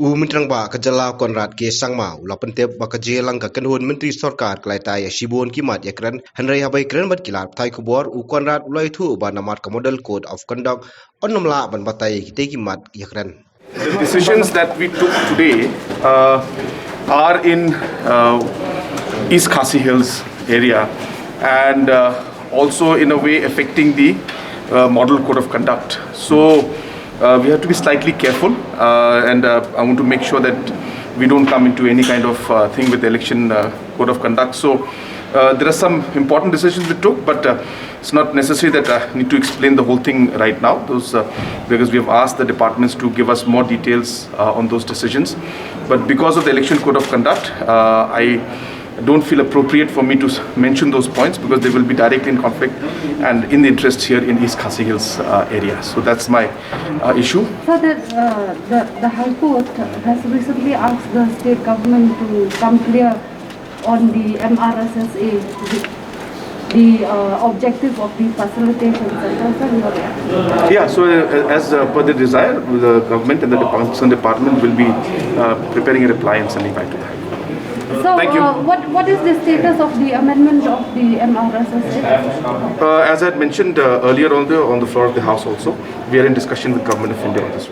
Menterang ba kejala Konrad ke Sangma ula pentep ba kejelang ka kenhun Menteri Sorkar kelaitai Shibun Kimat yakran Henry Habai kren bat kilap thai kubor Konrad ulai thu ba namat ka model code of conduct onnomla ban batai kite Kimat yakran. The decisions that we took today are in East Khasi Hills area and also in a way affecting the model code of conduct. So we have to be slightly careful and I want to make sure that we don't come into any kind of thing with the election code of conduct. So there are some important decisions we took, but it's not necessary that I need to explain the whole thing right now. Because we have asked the departments to give us more details on those decisions. But because of the election code of conduct, I don't feel appropriate for me to mention those points because they will be directly in conflict and in the interest here in East Khasi Hills area. So that's my issue. So the High Court has recently asked the state government to come clear on the MRSSA, the objective of the facilitation center. Yeah, so as per the desire, the government and the department will be preparing a reply and sending back to the High Court. So, Thank you. What is the status of the amendment of the MRSSA? As I had mentioned earlier on the floor of the House also, we are in discussion with Government of India on this.